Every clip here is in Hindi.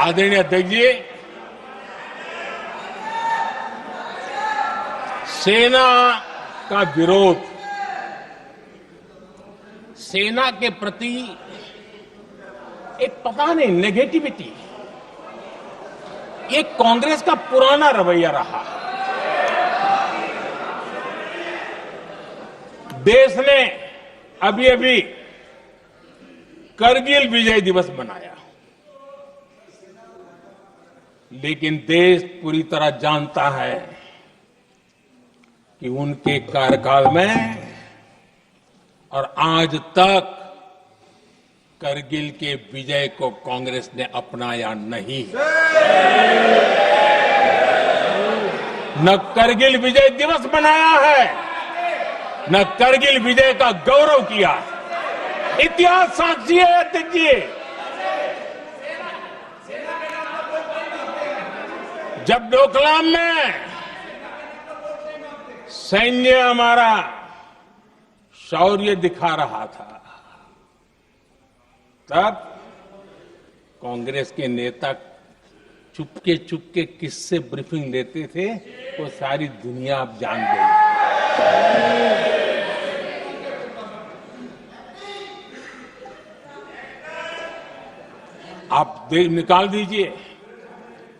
आदरणीय अध्यक्ष जी, सेना का विरोध, सेना के प्रति एक पता नहीं नेगेटिविटी, ये कांग्रेस का पुराना रवैया रहा है। देश ने अभी अभी करगिल विजय दिवस मनाया, लेकिन देश पूरी तरह जानता है कि उनके कार्यकाल में और आज तक करगिल के विजय को कांग्रेस ने अपनाया नहीं। न करगिल विजय दिवस मनाया है, न करगिल विजय का गौरव किया। इतिहास साक्षी है अध्यक्ष जी। जब डोकलाम में सैन्य हमारा शौर्य दिखा रहा था, तब कांग्रेस के नेता चुपके चुपके किससे ब्रीफिंग लेते थे वो सारी दुनिया अब जान गई। आप निकाल दीजिए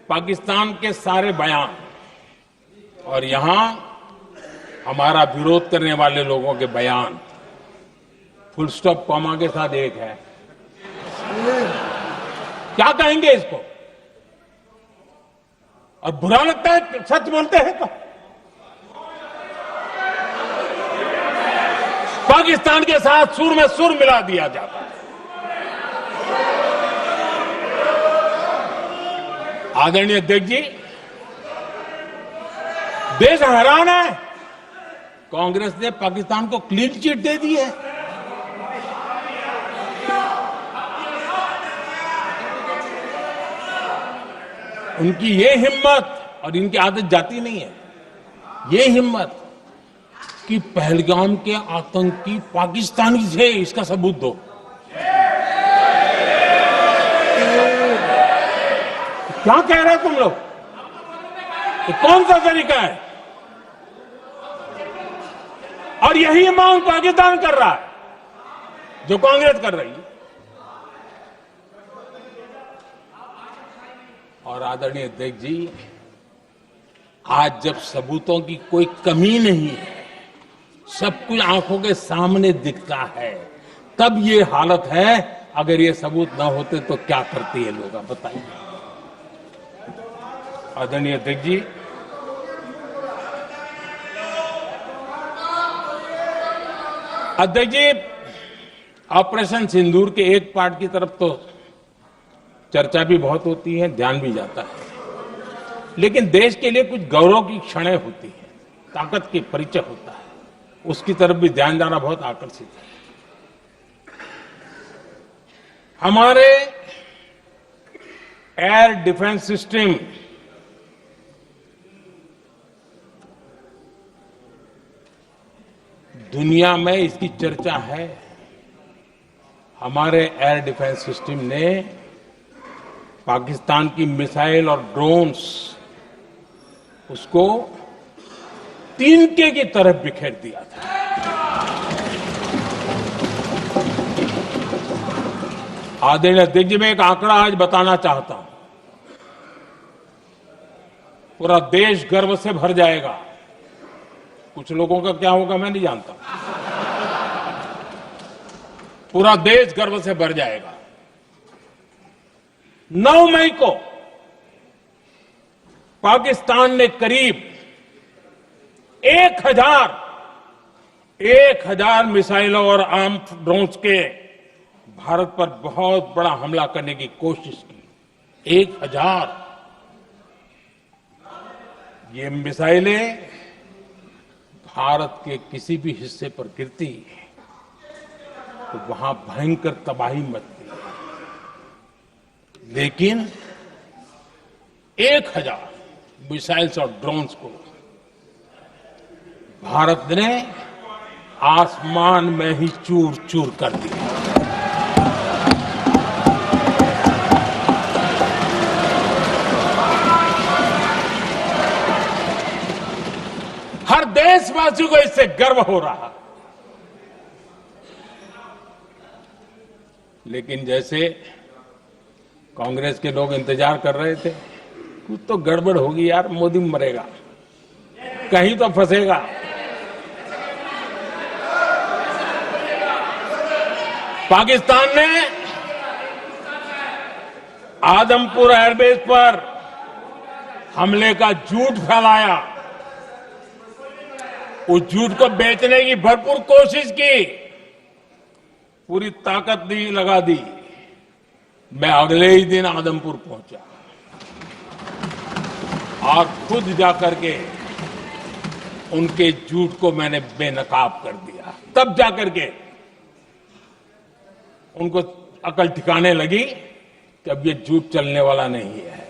पाकिस्तान के सारे बयान और यहां हमारा विरोध करने वाले लोगों के बयान, फुल स्टॉप कॉमा के साथ एक है। क्या कहेंगे इसको? और बुरा लगता है सच बोलते हैं तो। पाकिस्तान के साथ सुर में सुर मिला दिया जाता है। आदरणीय अध्यक्ष जी, देश हैरान है, कांग्रेस ने पाकिस्तान को क्लीन चिट दे दी है। उनकी ये हिम्मत, और इनकी आदत जाती नहीं है, ये हिम्मत कि पहलगाम के आतंकी पाकिस्तानी थे, इसका सबूत दो। क्या कह रहे हो तुम लोग? तो कौन सा तरीका है? और यही मांग पाकिस्तान कर रहा है जो कांग्रेस कर रही है। और आदरणीय अध्यक्ष जी, आज जब सबूतों की कोई कमी नहीं है, सब कुछ आंखों के सामने दिखता है, तब ये हालत है। अगर ये सबूत ना होते तो क्या करते ये लोग, आप बताइए। आदरणीय अध्यक्ष जी, ऑपरेशन सिंदूर के एक पार्ट की तरफ तो चर्चा भी बहुत होती है, ध्यान भी जाता है, लेकिन देश के लिए कुछ गौरव की क्षणें होती है, ताकत के परिचय होता है, उसकी तरफ भी ध्यान जाना बहुत आकर्षित है। हमारे एयर डिफेंस सिस्टम दुनिया में इसकी चर्चा है। हमारे एयर डिफेंस सिस्टम ने पाकिस्तान की मिसाइल और ड्रोन्स उसको तिनके की तरफ बिखेर दिया था। आदरणीय अध्यक्ष जी, मैं एक आंकड़ा आज बताना चाहता हूं, पूरा देश गर्व से भर जाएगा। कुछ लोगों का क्या होगा मैं नहीं जानता, पूरा देश गर्व से भर जाएगा। 9 मई को पाकिस्तान ने करीब 1000 मिसाइलों और आर्म ड्रोन्स के भारत पर बहुत बड़ा हमला करने की कोशिश की। 1000 ये मिसाइलें भारत के किसी भी हिस्से पर गिरती तो वहां भयंकर तबाही मचती, लेकिन 1000 मिसाइल्स और ड्रोन्स को भारत ने आसमान में ही चूर चूर कर दिया। देशवासियों को इससे गर्व हो रहा। लेकिन जैसे कांग्रेस के लोग इंतजार कर रहे थे, कुछ तो गड़बड़ होगी यार, मोदी मरेगा, कहीं तो फंसेगा। पाकिस्तान ने आदमपुर एयरबेस पर हमले का झूठ फैलाया, उस झूठ को बेचने की भरपूर कोशिश की, पूरी ताकत लगा दी। मैं अगले ही दिन आदमपुर पहुंचा और खुद जाकर के उनके झूठ को मैंने बेनकाब कर दिया। तब जाकर के उनको अकल ठिकाने लगी कि अब ये झूठ चलने वाला नहीं है।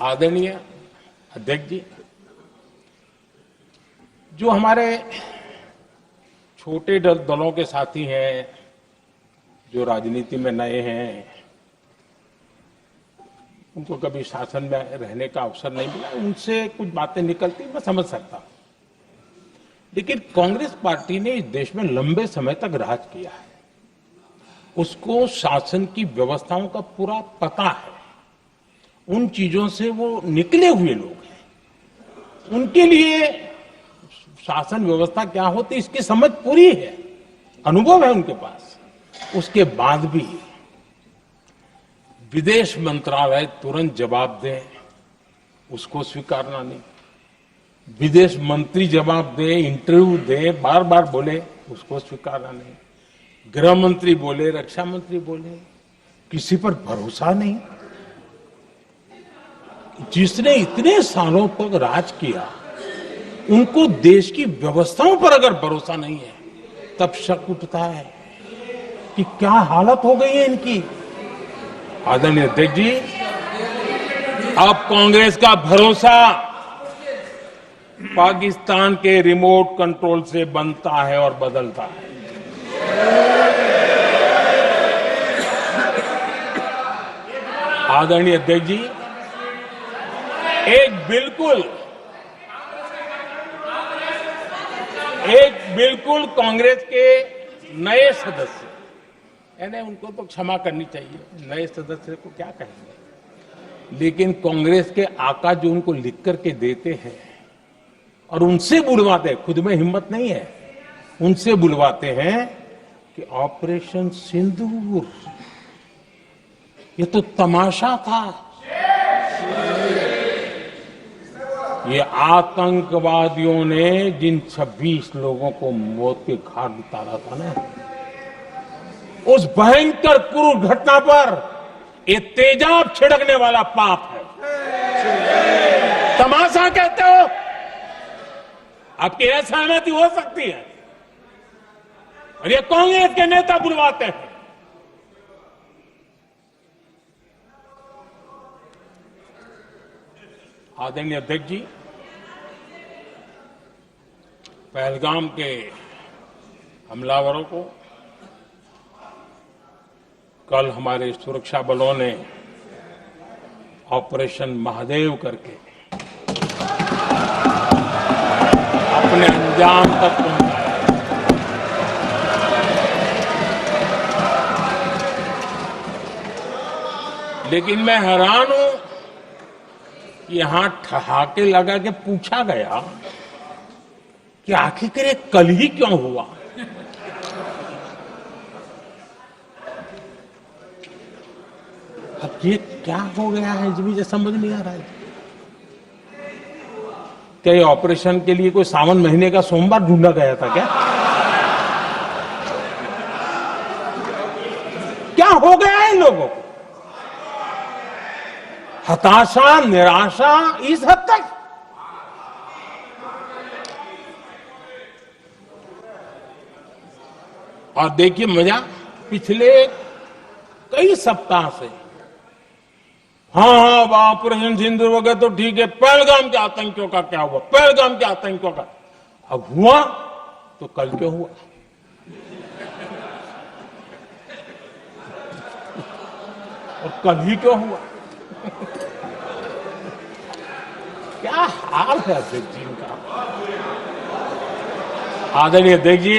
आदरणीय अध्यक्ष जी, जो हमारे छोटे दलों के साथी हैं, जो राजनीति में नए हैं, उनको कभी शासन में रहने का अवसर नहीं मिला, उनसे कुछ बातें निकलती मैं समझ सकता हूं। लेकिन कांग्रेस पार्टी ने इस देश में लंबे समय तक राज किया है, उसको शासन की व्यवस्थाओं का पूरा पता है, उन चीजों से वो निकले हुए लोग हैं, उनके लिए शासन व्यवस्था क्या होती इसकी समझ पूरी है, अनुभव है उनके पास। उसके बाद भी विदेश मंत्रालय तुरंत जवाब दे, उसको स्वीकारना नहीं। विदेश मंत्री जवाब दे, इंटरव्यू दे, बार बार बोले, उसको स्वीकारना नहीं। गृह मंत्री बोले, रक्षा मंत्री बोले, किसी पर भरोसा नहीं। जिसने इतने सालों तक राज किया, उनको देश की व्यवस्थाओं पर अगर भरोसा नहीं है, तब शक उठता है कि क्या हालत हो गई है इनकी। आदरणीय अध्यक्ष जी, अब कांग्रेस का भरोसा पाकिस्तान के रिमोट कंट्रोल से बनता है और बदलता है। आदरणीय अध्यक्ष जी, एक बिल्कुल कांग्रेस के नए सदस्य, यानी उनको तो क्षमा करनी चाहिए, नए सदस्य को क्या कहेंगे, लेकिन कांग्रेस के आका जो उनको लिख करके देते हैं और उनसे बुलवाते हैं, खुद में हिम्मत नहीं है, उनसे बुलवाते हैं कि ऑपरेशन सिंदूर, ये तो तमाशा था, ये आतंकवादियों ने जिन 26 लोगों को मौत के घाट उतारा था ना, उस भयंकर क्रूर घटना पर ये तेजाब छिड़कने वाला पाप है। तमाशा कहते हो? आपकी असहमति हो सकती है, और ये कांग्रेस के नेता बुलवाते हैं। आदरणीय अध्यक्ष जी, पहलगाम के हमलावरों को कल हमारे सुरक्षा बलों ने ऑपरेशन महादेव करके अपने अंजाम तक पहुंचाया। लेकिन मैं हैरान हूं, यहां ठहाके लगा के पूछा गया कि आखिर ये कल ही क्यों हुआ। अब ये क्या हो गया है, मुझे समझ नहीं आ रहा है। क्या ये ऑपरेशन के लिए कोई सावन महीने का सोमवार ढूंढा गया था क्या? क्या हो गया है इन लोगों को? हताशा, निराशा इस हद तक। और देखिए मजा, पिछले कई सप्ताह से हाँ ऑपरेशन सिंदूर हो गया तो ठीक है, पहलगाम के आतंकियों का क्या हुआ, पहलगाम के आतंकियों का। अब हुआ तो कल क्यों हुआ? और कल ही क्यों हुआ? क्या हाल है अध्यक्ष जी का। आदरणीय अध्यक्ष जी,